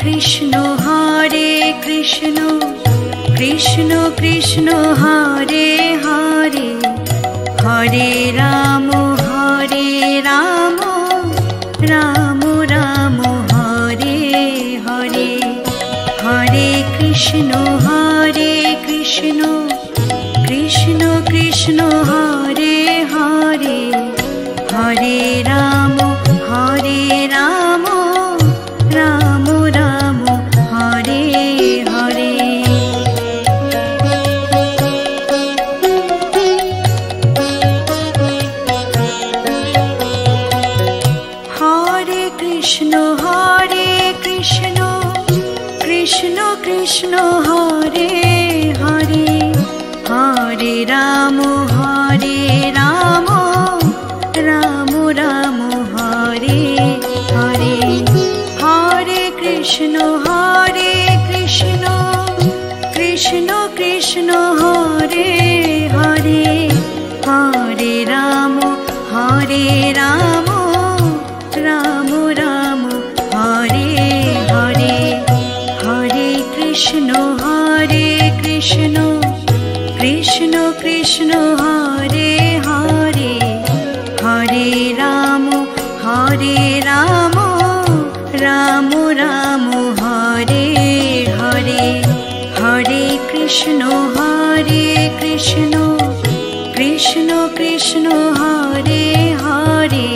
कृष्ण कृष्ण कृष्ण हरे हरे हरे राम राम राम हरे हरे हरे कृष्ण कृष्ण कृष्ण हरे हरे हरे राम राम राम हरे हरे हरे कृष्ण कृष्ण कृष्ण हरे हरे हरे राम राम राम हरे हरे हरे कृष्ण कृष्ण कृष्ण हरे हरे हरे राम राम राम हरे हरे हरे कृष्ण कृष्ण कृष्ण हरे हरे हरे राम राम राम हरे हरे हरे कृष्ण कृष्ण कृष्ण हरे हरे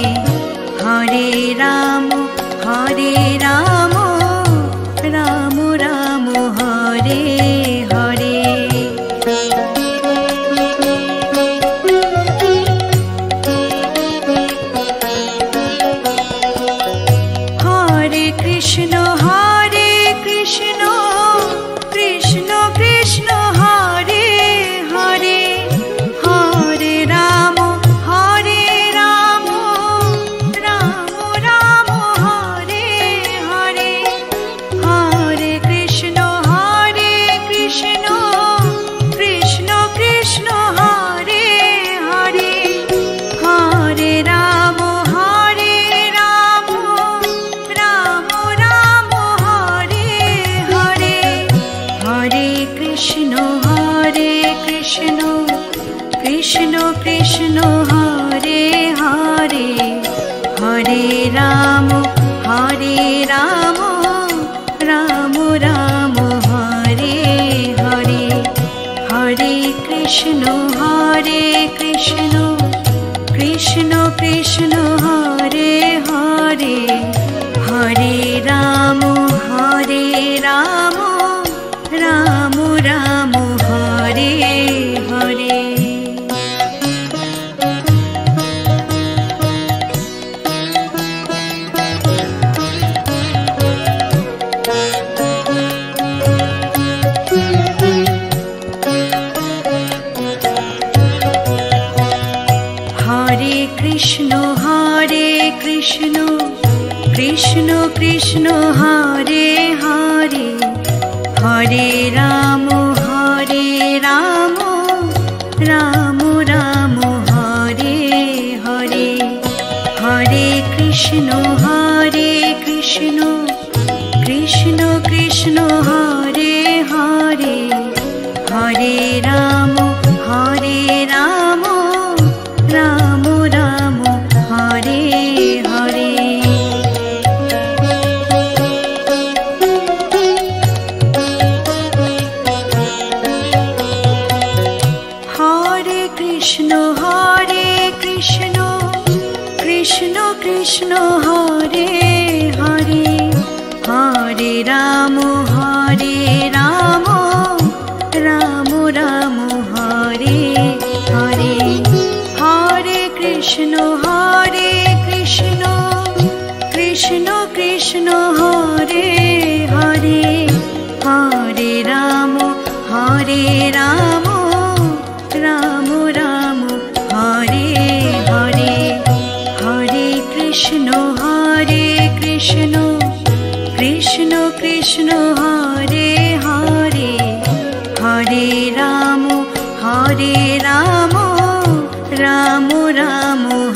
हरे राम राम राम हरे हरे हरे कृष्ण कृष्ण कृष्ण हरे हरे हरे राम राम राम हरे हरे हरे कृष्ण कृष्ण कृष्ण हरे हरे हरे राम राम हरे हरे हरे कृष्ण कृष्ण कृष्ण हरे हरे हरे राम राम राम हरे हरे हरे कृष्ण कृष्ण कृष्ण हरे हरे हरे राम राम हरे हरे हरे कृष्ण कृष्ण कृष्ण हरे हरे हरे राम राम हरे हरे हरे कृष्ण कृष्ण कृष्ण हरे हरे हरे राम राम हरे हरे हरे कृष्ण कृष्ण हरे हरे हरे राम राम हरे हरे हरे कृष्ण कृष्ण हरे हरे हरे राम राम हरे हरे हरे कृष्ण कृष्ण हरे हरे हरे राम राम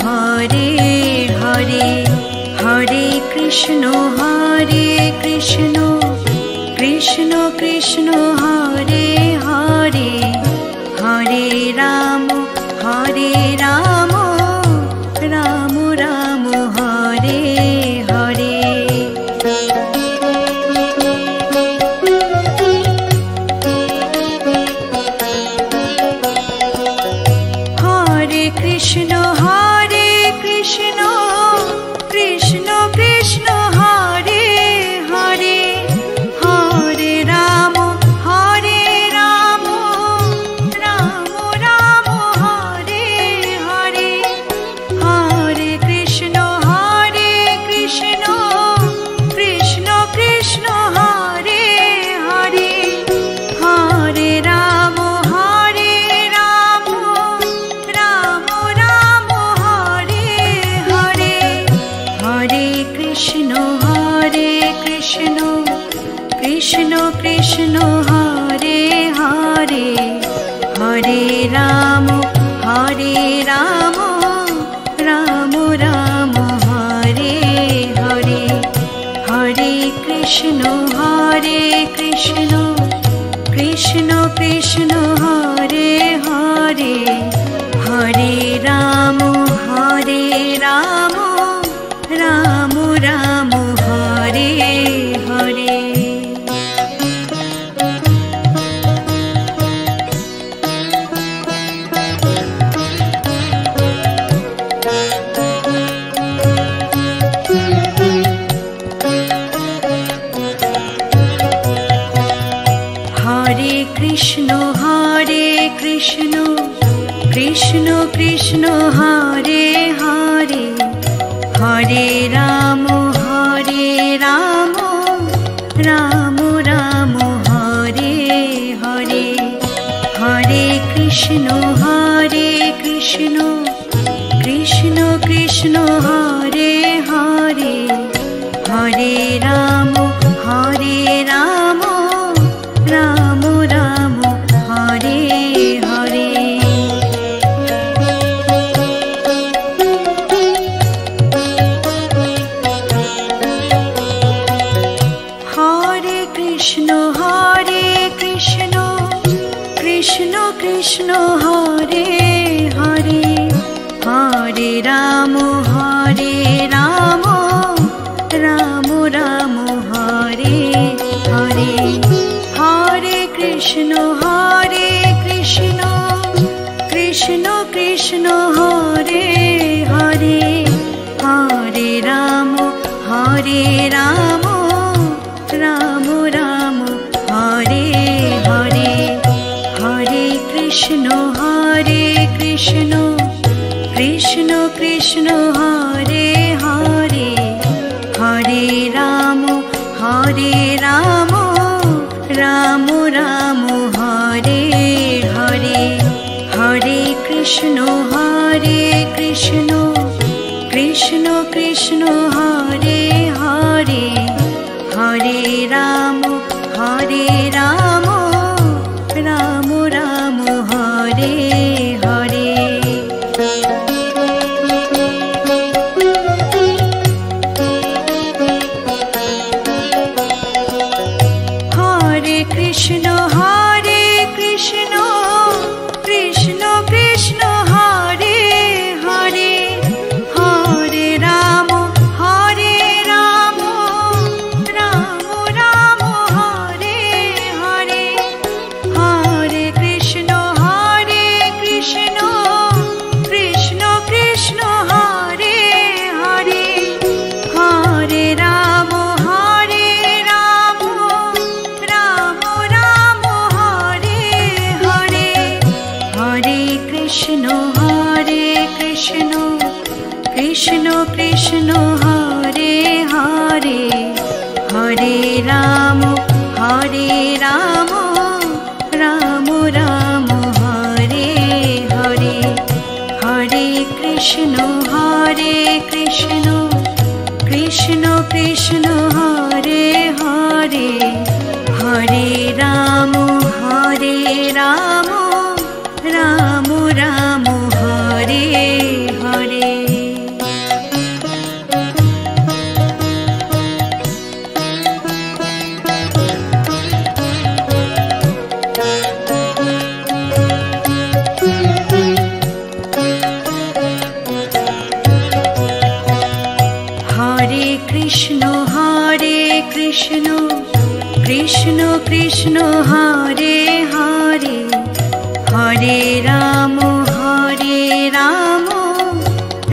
हरे हरे हरे कृष्ण कृष्ण हरे कृष्ण कृष्ण कृष्ण हरे हरे हरे राम राम राम हरे हरे हरे कृष्ण कृष्ण कृष्ण हरे हरे हरे राम राम राम हरे हरे कृष्ण कृष्ण कृष्ण हरे हरे हरे राम राम राम हरे हरे हरे कृष्ण कृष्ण कृष्ण हरे हरे हरे राम राम हरे हरे हरे कृष्ण कृष्ण कृष्ण हरे हरे हरे राम राम राम हरे हरे हरे कृष्ण कृष्ण कृष्ण हरे हरे हरे राम राम राम हरे हरे हरे कृष्ण कृष्ण कृष्ण हरे हरे हरे राम राम हरे हरे हरे कृष्ण कृष्ण कृष्ण हरे हरे हरे राम राम हरे हरे हरे कृष्ण कृष्ण कृष्ण हरे हरे हरे राम राम हरे हरे हरे कृष्ण कृष्ण कृष्ण हरे हरे हरे राम राम हरे हरे हरे कृष्ण कृष्ण कृष्ण हरे हरे हरे राम राम हरे हरे हरे कृष्ण कृष्ण कृष्ण हरे हरे हरे राम राम हरे हरे हरे कृष्ण कृष्ण कृष्ण हरे हरे हरे राम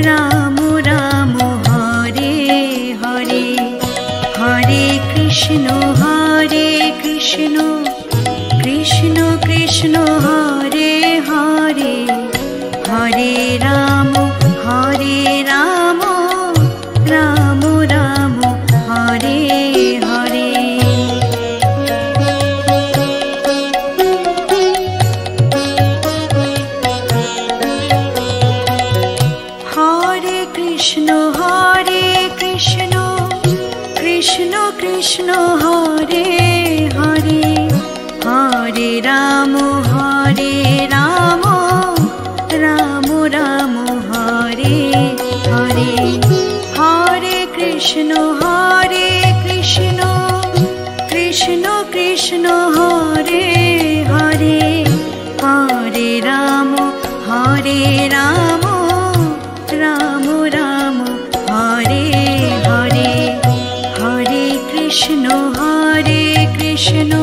राम हरे हरे हरे कृष्ण कृष्ण कृष्ण हरे हरे हरे राम राम हरे हरे हरे कृष्ण कृष्ण कृष्ण हरे हरे हरे राम राम राम हरे हरे हरे कृष्ण कृष्ण कृष्ण कृष्ण हरे हरे हरे राम राम राम हरे हरे हरे कृष्ण कृष्ण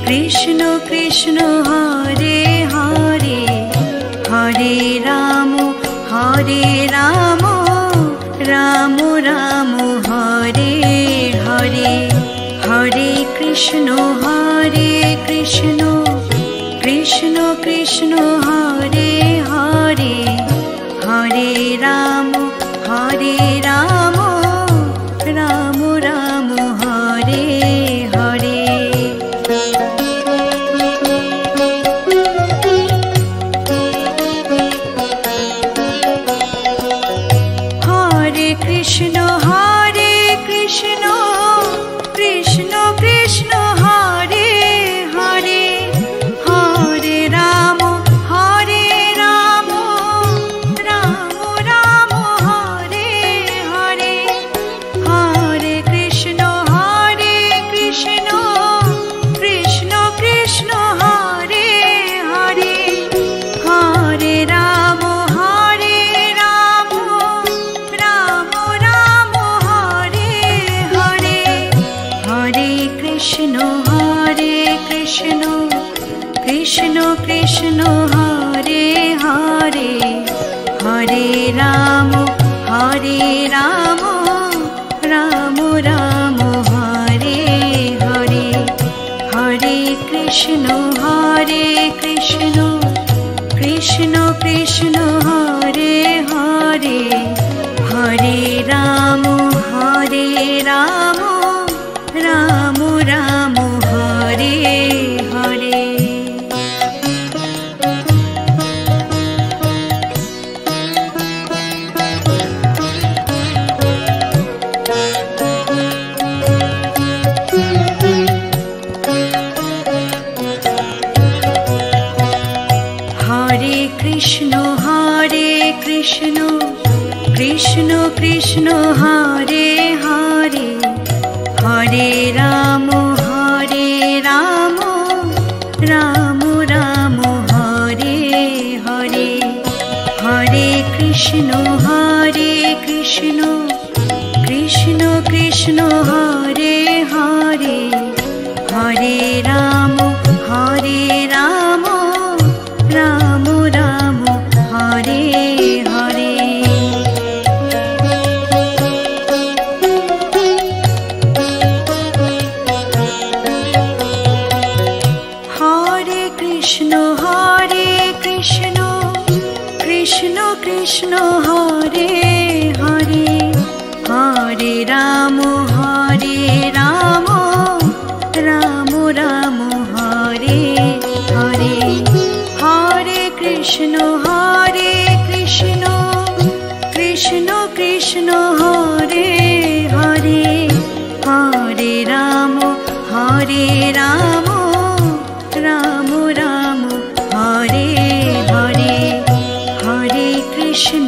कृष्ण कृष्ण हरे हरे हरे राम राम राम हरे हरे हरे कृष्ण कृष्ण कृष्ण कृष्ण हरे हरे हरे राम राम राम हरे हरे हरे कृष्ण कृष्ण कृष्ण हरे हरे हरे राम राम राम हरे हरे हरे कृष्ण कृष्ण कृष्ण कृष्ण हरे हरे हरे राम राम राम हरे हरे हरे कृष्ण कृष्ण कृष्ण कृष्ण हरे हरे हरे राम राम राम हरे हरे हरे कृष्ण कृष्ण कृष्ण कृष्ण हरे हरे हरे राम राम राम हरे हरे हरे कृष्ण कृष्ण कृष्ण हरे हरे हरे राम राम राम हरे हरे हरे कृष्ण कृष्ण कृष्ण कृष्ण हरे हरे हरे राम राम हरे हरे हरे कृष्ण कृष्ण कृष्ण हरे हरे हरे राम राम राम हरे हरे हरे कृष्ण कृष्ण कृष्ण कृष्ण हरे हरे हरे राम राम हरे हरे हरे कृष्ण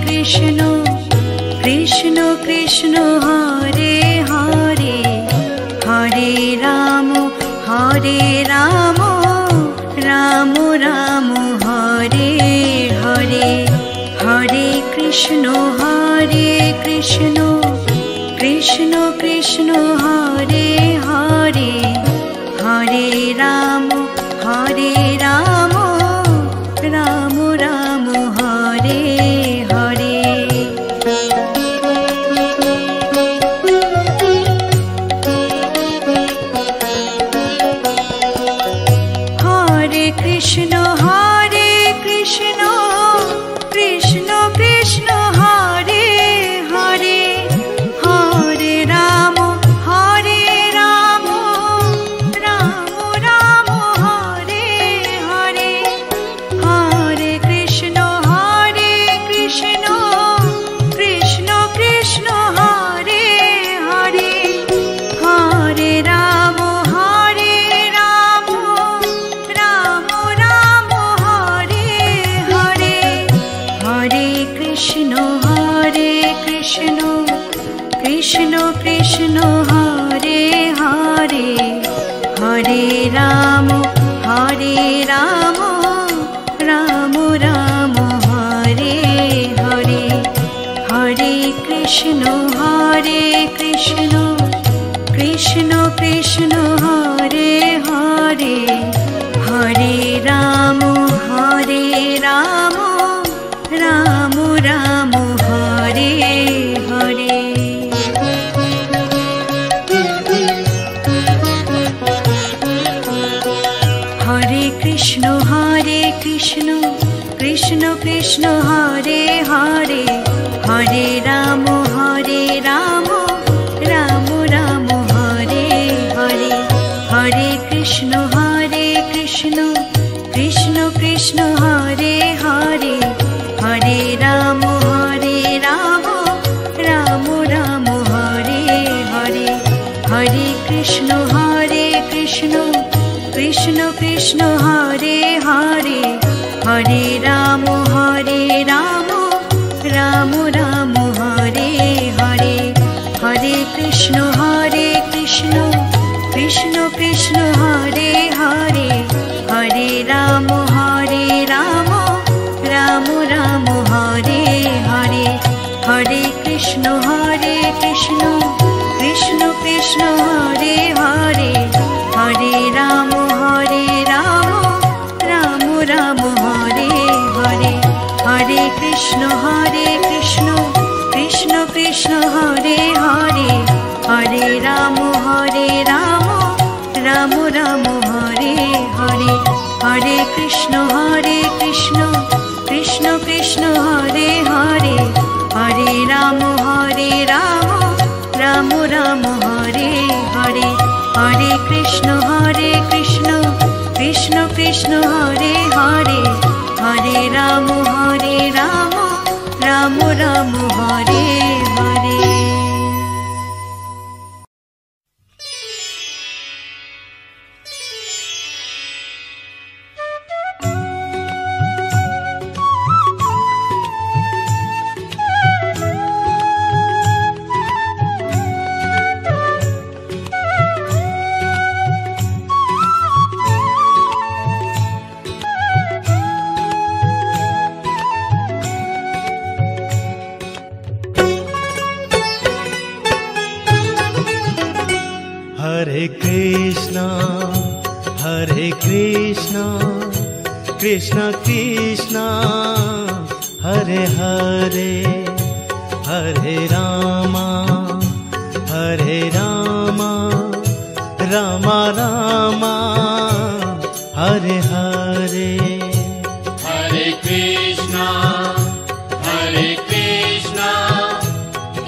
कृष्ण कृष्ण कृष्ण हरे हरे हरे राम राम हरे हरे हरे कृष्ण कृष्ण कृष्ण कृष्ण हरे हरे हरे राम राम हरे हरे हरे कृष्ण कृष्ण कृष्ण कृष्ण हरे हरे हरे राम राम हरे हरे हरे कृष्ण कृष्ण कृष्ण हरे हरे हरे राम राम राम हरे हरे हरे कृष्ण कृष्ण कृष्ण हरे हरे हरे राम राम राम हरे हरे हरे कृष्ण कृष्ण कृष्ण हरे हरे हरे राम राम राम हरे हरे हरे कृष्ण कृष्ण कृष्ण हरे हरे हरे राम राम हरे हरे हरे कृष्ण कृष्ण कृष्ण हरे हरे हरे राम राम हरे हरे हरे कृष्ण कृष्ण कृष्ण हरे हरे हरे राम राम हरे हरे हरे कृष्ण कृष्ण कृष्ण हरे हरे हरे राम राम हरे हरे हरे कृष्ण कृष्ण कृष्ण हरे हरे हरे राम राम हरे हरे हरे कृष्ण कृष्ण कृष्ण हरे हरे हरे राम राम हरे हरे हरे कृष्ण कृष्ण कृष्ण हरे हरे हरे राम राम हरे हरे कृष्ण कृष्ण हरे हरे हरे राम राम राम हरे हरे हरे कृष्ण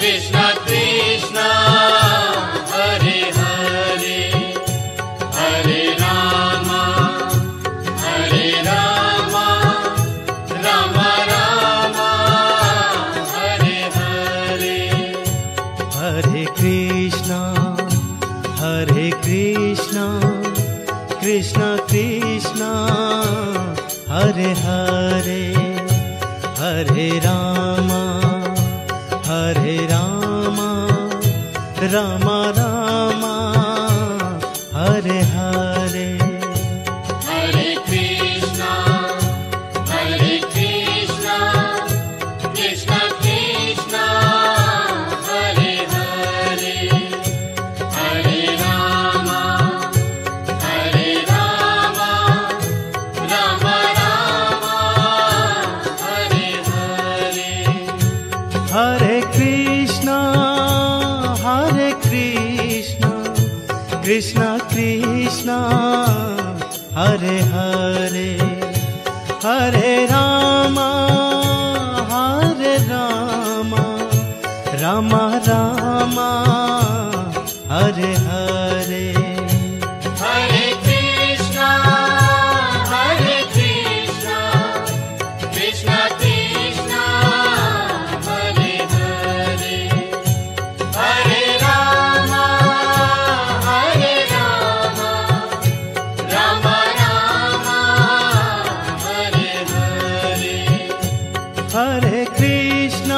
कृष्ण कृष्ण हरे हरे हरे राम राम राम हरे हरे हरे कृष्ण कृष्ण कृष्ण हरे हरे हरे राम राम राम हरे हरे हरे कृष्ण कृष्ण कृष्ण हरे हरे हरे राम राम हरे हरे हरे कृष्ण कृष्ण कृष्ण हरे हरे हरे राम राम राम हरे हरे हरे कृष्ण कृष्ण कृष्ण हरे हरे हरे राम राम हरे हरे हरे कृष्ण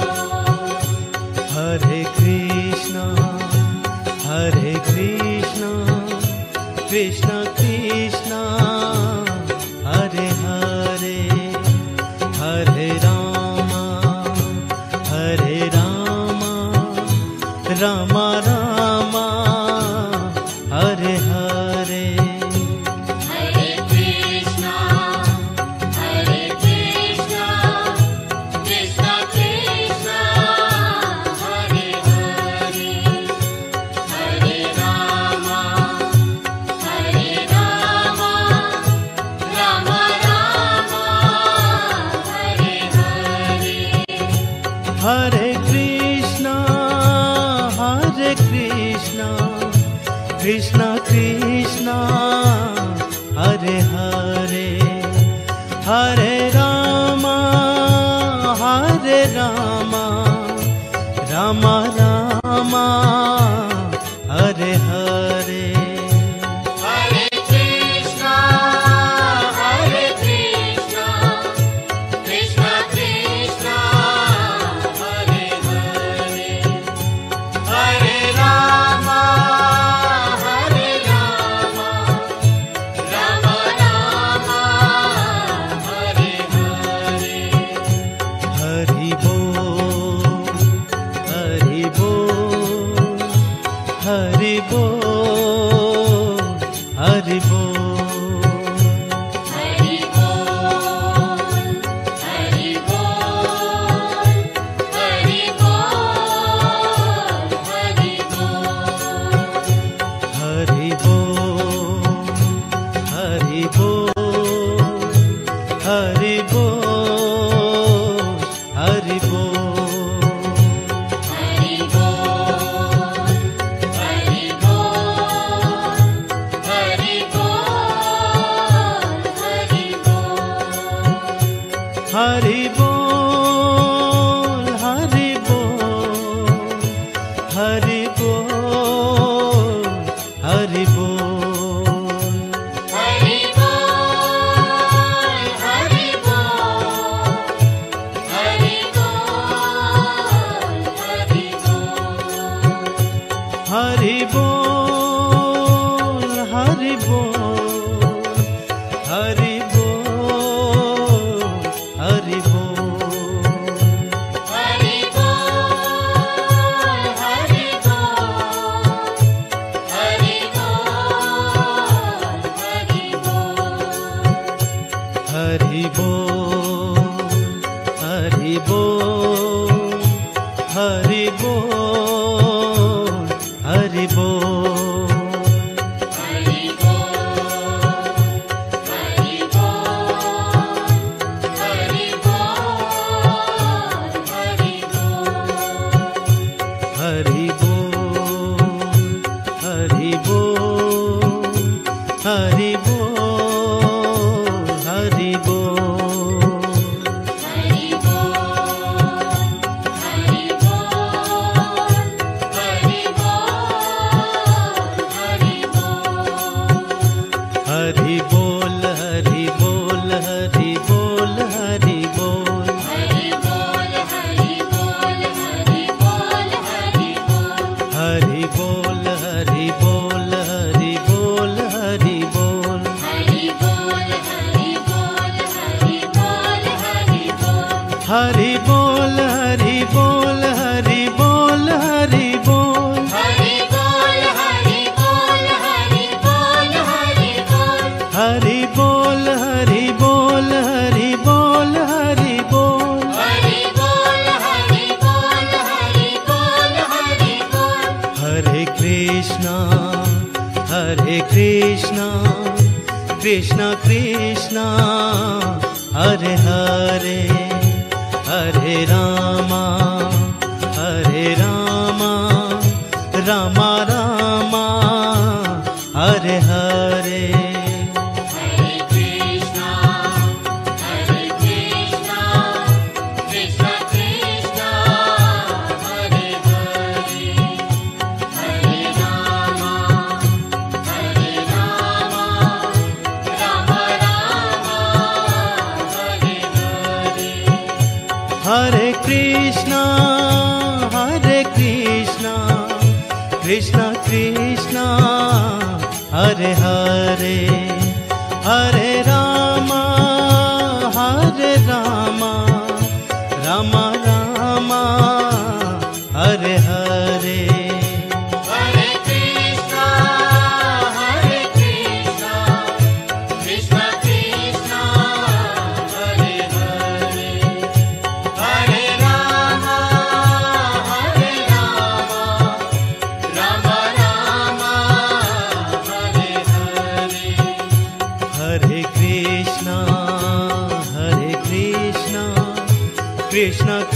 रामा रामा हरे हरे। हरे कृष्णा कृष्णा कृष्णा हरे हरे, हरे रामा रामा रामा हरे हरे। हरे कृष्णा कृष्णा कृष्णा हरे हरे, हरे रामा रामा रामा हरे हरे। हरे कृष्णा कृष्णा कृष्णा हरे हरे, हरे रामा रामा रामा हरे हरे। हरि बोल हरि बोल हरि बोल हरि बोल। हरि बोल हरि बोल हरि बोल हरि बोल। हरि बोल हरि बोल हरि बोल हरि बोल। हरि बोल हरि बोल हरि बोल हरि बोल। हरि बोल हरि बोल हरि बोल हरि बोल। हरि बोल हरि बोल हरि बोल हरि बोल। हरि बोल हरि बोल हरि बोल हरि बोल। हरि बोल हरि बोल हरि बोल हरि बोल। हरि बोल हरि बोल हरि बोल हरि बोल। हरि बोल हरि बोल हरि बोल हरि बोल। हरि बोल हरि बोल हरि बोल हरि बोल। हरि बोल हरि बोल हरि बोल हरि बोल। हरि बोल हरि बोल हरि बोल हरि बोल। हरि बोल हरि बोल हरि बोल हरि बोल। हरि बोल हरि बोल हरि बोल हरि बोल। हरि बोल हरि बोल हरि बोल हरि बोल। हरि बोल हरि बोल हरि बोल हरि बोल। हरि बोल हरि बोल हरि बोल हरि बोल। हरि बोल हरि बोल हरि बोल हरि बोल। हरे कृष्णा कृष्णा कृष्णा हरे हरे, हरे रामा रामा रामा हरे हरे। हरे कृष्णा कृष्णा कृष्णा हरे हरे, हरे रामा रामा रामा हरे हरे। हरे कृष्णा कृष्णा कृष्णा हरे हरे, हरे रामा रामा रामा हरे हरे।